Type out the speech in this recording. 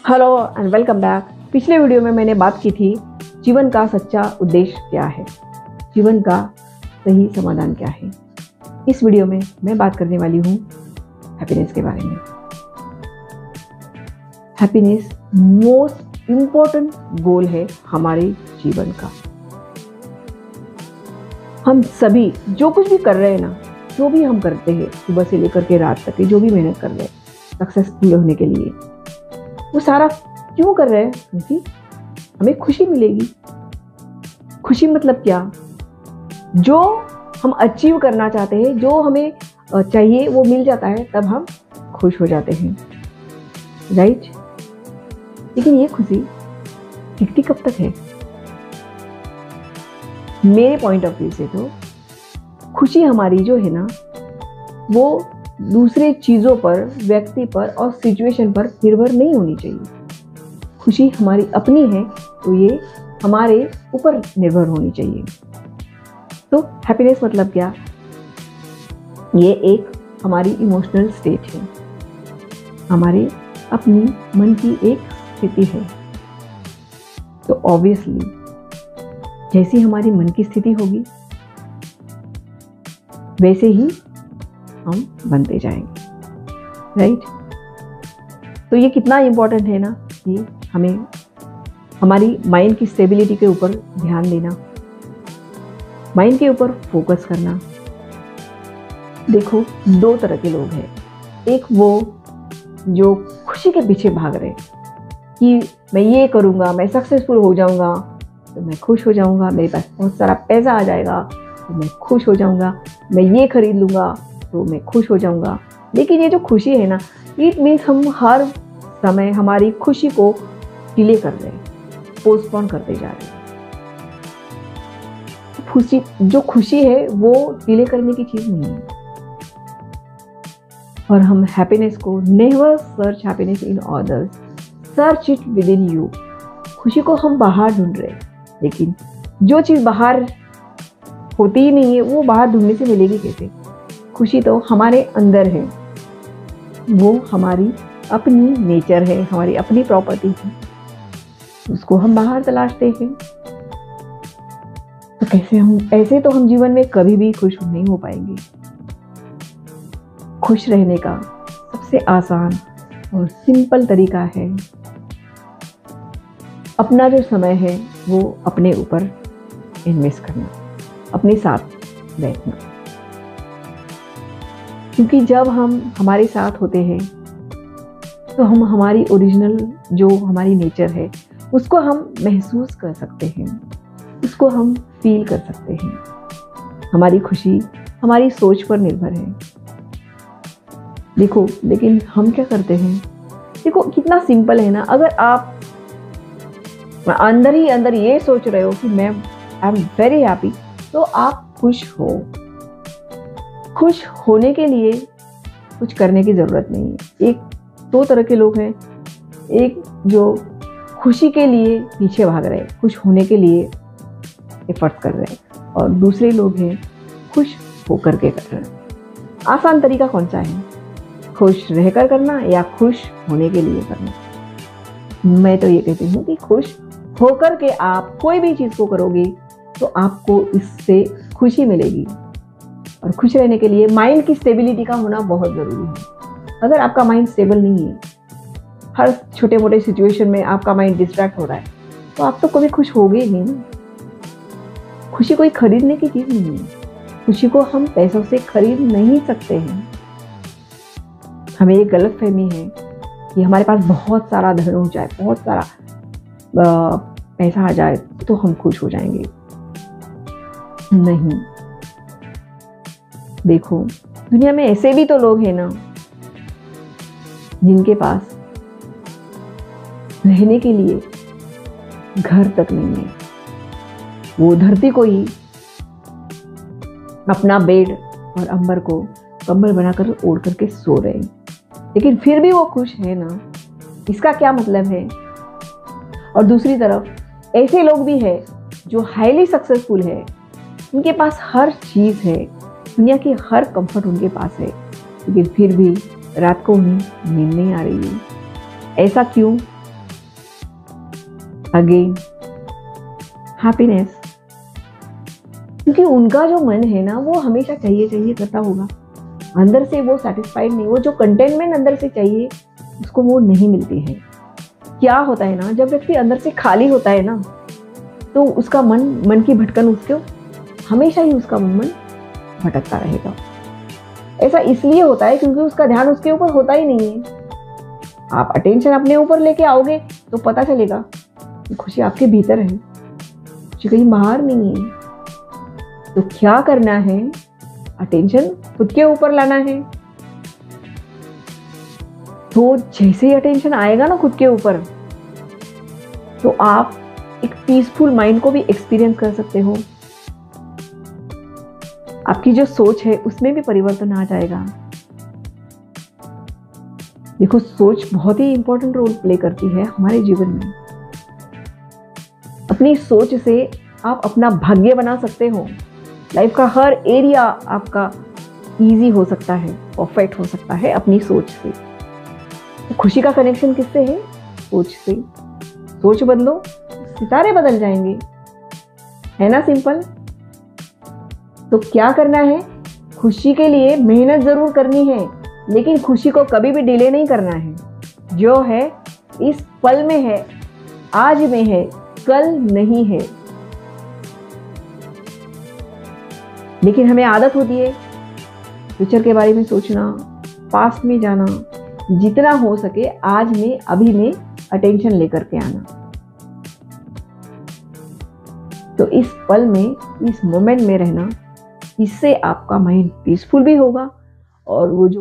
Hello and welcome back. पिछले video में मैंने बात की थी जीवन का सच्चा उद्देश्य क्या है, जीवन का सही समाधान क्या है। इस वीडियो में मैं बात करने वाली हूँ हैप्पीनेस के बारे में। हैप्पीनेस मोस्ट इम्पोर्टेंट गोल है हमारे जीवन का। हम सभी जो कुछ भी कर रहे हैं ना, जो भी हम करते हैं सुबह से लेकर के रात तक, जो भी मेहनत कर रहे हैं सक्सेसफुल होने के लिए, वो सारा क्यों कर रहे हैं? क्योंकि हमें खुशी मिलेगी। खुशी मतलब क्या? जो हम अचीव करना चाहते हैं, जो हमें चाहिए वो मिल जाता है, तब हम खुश हो जाते हैं, राइट? लेकिन ये खुशी टिकती कब तक है? मेरे पॉइंट ऑफ व्यू से तो खुशी हमारी जो है ना, वो दूसरे चीज़ों पर, व्यक्ति पर और सिचुएशन पर निर्भर नहीं होनी चाहिए। खुशी हमारी अपनी है तो ये हमारे ऊपर निर्भर होनी चाहिए। तो हैप्पीनेस मतलब क्या? ये एक हमारी इमोशनल स्टेट है, हमारे अपनी मन की एक स्थिति है। तो ऑब्वियसली जैसी हमारी मन की स्थिति होगी वैसे ही हम बनते जाएंगे, राइट? तो ये कितना इम्पोर्टेंट है ना कि हमें हमारी माइंड की स्टेबिलिटी के ऊपर ध्यान देना, माइंड के ऊपर फोकस करना। देखो, दो तरह के लोग हैं। एक वो जो खुशी के पीछे भाग रहे कि मैं ये करूँगा, मैं सक्सेसफुल हो जाऊँगा तो मैं खुश हो जाऊँगा, मेरे पास बहुत सारा पैसा आ जाएगा तो मैं खुश हो जाऊँगा, मैं ये खरीद लूँगा तो मैं खुश हो जाऊंगा। लेकिन ये जो खुशी है ना, इट मीन्स हम हर समय हमारी खुशी को डिले कर रहे हैं, पोस्टपोन करते जा रहे हैं। जो खुशी है वो डिले करने की चीज नहीं है। और हम हैप्पीनेस को never search happiness in others, search it with in you. खुशी को हम बाहर ढूंढ रहे हैं, लेकिन जो चीज बाहर होती ही नहीं है वो बाहर ढूंढने से मिलेगी कैसे? खुशी तो हमारे अंदर है, वो हमारी अपनी नेचर है, हमारी अपनी प्रॉपर्टी है, उसको हम बाहर तलाशते हैं। तो ऐसे तो हम जीवन में कभी भी खुश नहीं हो पाएंगे। खुश रहने का सबसे आसान और सिंपल तरीका है अपना जो समय है वो अपने ऊपर इन्वेस्ट करना, अपने साथ बैठना। क्योंकि जब हम हमारे साथ होते हैं तो हम हमारी ओरिजिनल जो हमारी नेचर है उसको हम महसूस कर सकते हैं, उसको हम फील कर सकते हैं। हमारी खुशी हमारी सोच पर निर्भर है। देखो, लेकिन हम क्या करते हैं? देखो कितना सिंपल है ना। अगर आप अंदर ही अंदर ये सोच रहे हो कि मैं आई एम वेरी हैप्पी, तो आप खुश हो। खुश होने के लिए कुछ करने की जरूरत नहीं है। एक दो तरह के लोग हैं, एक जो खुशी के लिए पीछे भाग रहे हैं, खुश होने के लिए एफर्ट कर रहे हैं, और दूसरे लोग हैं खुश होकर के कर रहे हैं। आसान तरीका कौन सा है? खुश रहकर करना या खुश होने के लिए करना? मैं तो ये कहती हूँ कि खुश होकर के आप कोई भी चीज को करोगे तो आपको इससे खुशी मिलेगी। और खुश रहने के लिए माइंड की स्टेबिलिटी का होना बहुत ज़रूरी है। अगर आपका माइंड स्टेबल नहीं है, हर छोटे मोटे सिचुएशन में आपका माइंड डिस्ट्रैक्ट हो रहा है, तो आप तो कभी खुश होगे ही नहीं। खुशी कोई खरीदने की चीज़ नहीं है। खुशी को हम पैसों से खरीद नहीं सकते हैं। हमें एक गलतफहमी है कि हमारे पास बहुत सारा धन हो जाए, बहुत सारा पैसा आ जाए तो हम खुश हो जाएंगे। नहीं। देखो, दुनिया में ऐसे भी तो लोग हैं ना जिनके पास रहने के लिए घर तक नहीं है। वो धरती को ही अपना बेड और अंबर को कंबल बनाकर ओढ़ करके सो रहे हैं, लेकिन फिर भी वो खुश है ना। इसका क्या मतलब है? और दूसरी तरफ ऐसे लोग भी हैं जो हाईली सक्सेसफुल है, उनके पास हर चीज है, दुनिया की हर कंफर्ट उनके पास है, लेकिन फिर भी रात को उन्हें नींद नहीं आ रही है। ऐसा क्यों? अगेन हैप्पीनेस, क्योंकि उनका जो मन है ना वो हमेशा चाहिए चाहिए करता होगा, अंदर से वो सेटिस्फाइड नहीं, वो जो कंटेनमेंट अंदर से चाहिए उसको वो नहीं मिलती है। क्या होता है ना, जब व्यक्ति अंदर से खाली होता है ना तो उसका मन की भटकन उसको हमेशा ही उसका मन भटकता रहेगा। ऐसा इसलिए होता है क्योंकि उसका ध्यान उसके ऊपर होता ही नहीं है। आप अटेंशन अपने ऊपर लेके आओगे तो पता चलेगा कि खुशी आपके भीतर है, खुशी कहीं बाहर नहीं है। तो क्या करना है, अटेंशन खुद के ऊपर लाना है। तो जैसे ही अटेंशन आएगा ना खुद के ऊपर, तो आप एक पीसफुल माइंड को भी एक्सपीरियंस कर सकते हो। आपकी जो सोच है उसमें भी परिवर्तन आ जाएगा। देखो, सोच बहुत ही इंपॉर्टेंट रोल प्ले करती है हमारे जीवन में। अपनी सोच से आप अपना भाग्य बना सकते हो। लाइफ का हर एरिया आपका इजी हो सकता है, परफेक्ट हो सकता है अपनी सोच से। तो खुशी का कनेक्शन किससे है? सोच से। सोच बदलो, सितारे बदल जाएंगे, है ना सिंपल। तो क्या करना है, खुशी के लिए मेहनत जरूर करनी है, लेकिन खुशी को कभी भी डिले नहीं करना है। जो है इस पल में है, आज में है, कल नहीं है। लेकिन हमें आदत होती है फ्यूचर के बारे में सोचना, पास्ट में जाना, जितना हो सके आज में, अभी में अटेंशन लेकर के आना। तो इस पल में, इस मोमेंट में रहना, इससे आपका माइंड पीसफुल भी होगा और वो जो